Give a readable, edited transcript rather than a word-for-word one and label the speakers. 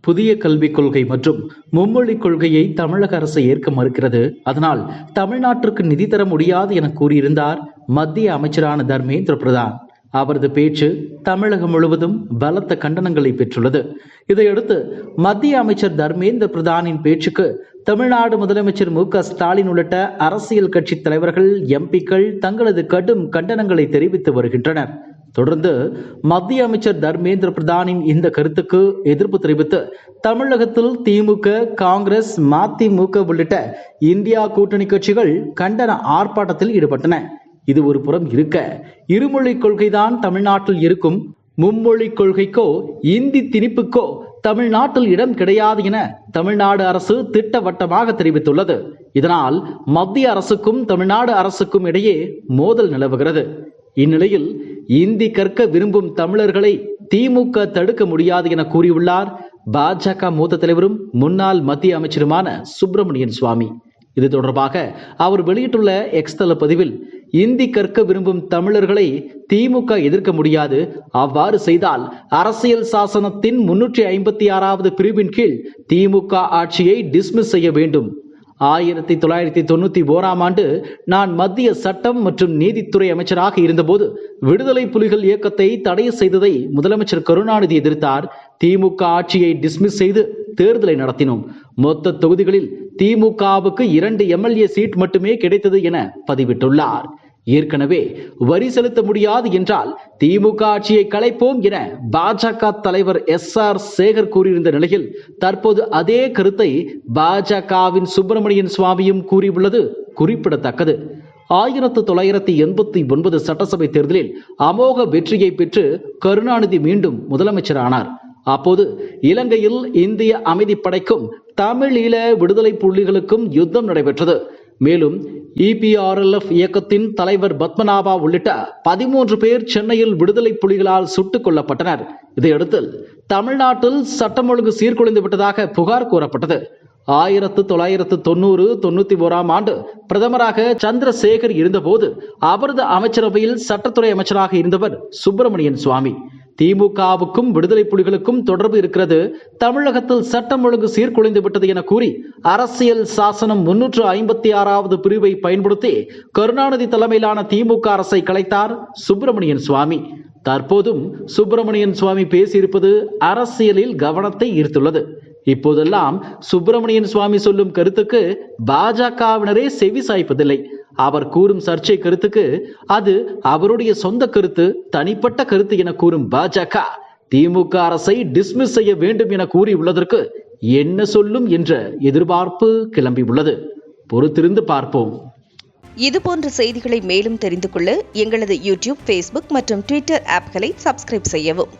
Speaker 1: புதிய கல்விக் கொள்கை மற்றும் மும்மொழிக் கொள்கையை தமிழக அரசு ஏற்க மறுக்கிறது. அதனால் தமிழ்நாட்டிற்கு நிதி தர முடியாது என கூறியிருந்தார் மத்திய அமைச்சரான தர்மேந்திர பிரதான். அவரது பேச்சு தமிழகம் முழுவதும் பலத்த கண்டனங்களை பெற்றுள்ளது. இதையடுத்து மத்திய அமைச்சர் தர்மேந்திர பிரதானின் பேச்சுக்கு தமிழ்நாடு முதலமைச்சர் மு.க.ஸ்டாலின் உள்ளிட்ட அரசியல் கட்சி தலைவர்கள், எம்பிக்கள் தங்களது கடும் கண்டனங்களை தெரிவித்து வருகின்றனர். தொடர்ந்து மத்திய அமைச்சர் தர்மேந்திர பிரதானின் இந்த கருத்துக்கு எதிர்ப்பு தெரிவித்து தமிழகத்தில் திமுக, காங்கிரஸ், மதிமுக உள்ளிட்ட இந்தியா கூட்டணி கட்சிகள் கண்டன ஆர்ப்பாட்டத்தில் ஈடுபட்டன. இது ஒரு புறம் இருக்க, இருமொழிக் கொள்கைதான் தமிழ்நாட்டில் இருக்கும், மும்மொழிக் கொள்கைக்கோ இந்தி திணிப்புக்கோ தமிழ்நாட்டில் இடம் கிடையாது என தமிழ்நாடு அரசு திட்டவட்டமாக தெரிவித்துள்ளது. இதனால் மத்திய அரசுக்கும் தமிழ்நாடு அரசுக்கும் இடையே மோதல் நிலவுகிறது. இந்நிலையில் இந்தி கற்க விரும்பும் தமிழர்களை திமுக தடுக்க முடியாது என கூறியுள்ளார் பாஜக மூத்த தலைவரும் முன்னாள் மத்திய அமைச்சருமான சுப்பிரமணியன் சுவாமி. இது தொடர்பாக அவர் வெளியிட்டுள்ள எக்ஸ் தள பதிவில், இந்தி கற்க விரும்பும் தமிழர்களை திமுக எதிர்க்க முடியாது, அவ்வாறு செய்தால் அரசியல் சாசனத்தின் 356வது பிரிவின் கீழ் திமுக ஆட்சியை டிஸ்மிஸ் செய்ய வேண்டும். 1991 நான் மத்திய சட்டம் மற்றும் நீதித்துறை அமைச்சராக இருந்தபோது விடுதலை புலிகள் இயக்கத்தை தடை செய்ததை முதலமைச்சர் கருணாநிதி எதிர்த்தார். திமுக ஆட்சியை டிஸ்மிஸ் செய்து தேர்தலை நடத்தினோம். மொத்த தொகுதிகளில் திமுகவுக்கு 2 எம்எல்ஏ சீட் மட்டுமே கிடைத்தது என பதிவிட்டுள்ளார். ஏற்கனவே வரி செலுத்த முடியாது என்றால் திமுக ஆட்சியை கலைப்போம் என பாஜக தலைவர் SR சேகர் கூறியிருந்த நிலையில் தற்போது அதே கருத்தை பாஜகவின் சுப்பிரமணியன் சுவாமியும் கூறியுள்ளது குறிப்பிடத்தக்கது. 1989 சட்டசபை தேர்தலில் அமோக வெற்றியை பெற்று கருணாநிதி மீண்டும் முதலமைச்சரானார். அப்போது இலங்கையில் இந்திய அமைதிப்படைக்கும் தமிழீழ விடுதலை புலிகளுக்கும் யுத்தம் நடைபெற்றது. மேலும் EPRLF இயக்கத்தின் தலைவர் பத்மநாபா உள்ளிட்ட 13 பேர் சென்னையில் விடுதலை புலிகளால் சுட்டுக் கொல்லப்பட்டனர். இதையடுத்து தமிழ்நாட்டில் சட்டம் ஒழுங்கு சீர்குலைந்து விட்டதாக புகார் கூறப்பட்டது. 1991 பிரதமராக சந்திரசேகர் இருந்தபோது அவரது அமைச்சரவையில் சட்டத்துறை அமைச்சராக இருந்தவர் சுப்பிரமணியன் சுவாமி. திமுகவுக்கும் விடுதலை புலிகளுக்கும் தொடர்பு இருக்கிறது, தமிழகத்தில் சட்டம் ஒழுங்கு சீர்குலைந்து விட்டது என கூறி அரசியல் சாசனம் 356வது பிரிவை பயன்படுத்தி கருணாநிதி தலைமையிலான திமுக அரசை கலைத்தார் சுப்பிரமணியன் சுவாமி. தற்போதும் சுப்பிரமணியன் சுவாமி பேசியிருப்பது அரசியலில் கவனத்தை ஈர்த்துள்ளது. இப்போதெல்லாம் சுப்பிரமணியன் சுவாமி சொல்லும் கருத்துக்கு பாஜகவினரே செவி சாய்ப்பதில்லை. அவர் கூறும் சர்ச்சை கருத்துக்கு அது அவருடைய சொந்த கருத்து, தனிப்பட்ட கருத்து என கூறும் பாஜக திமுக அரசை டிஸ்மிஸ் செய்ய வேண்டும் என கூறியுள்ளதற்கு என்ன சொல்லும் என்ற எதிர்பார்ப்பு கிளம்பியுள்ளது. பொறுத்திருந்து பார்ப்போம்.
Speaker 2: இதுபோன்ற செய்திகளை மேலும் தெரிந்து கொள்ள எங்களது யூடியூப், Facebook மற்றும் Twitter ஆப்களை சப்ஸ்கிரைப் செய்யவும்.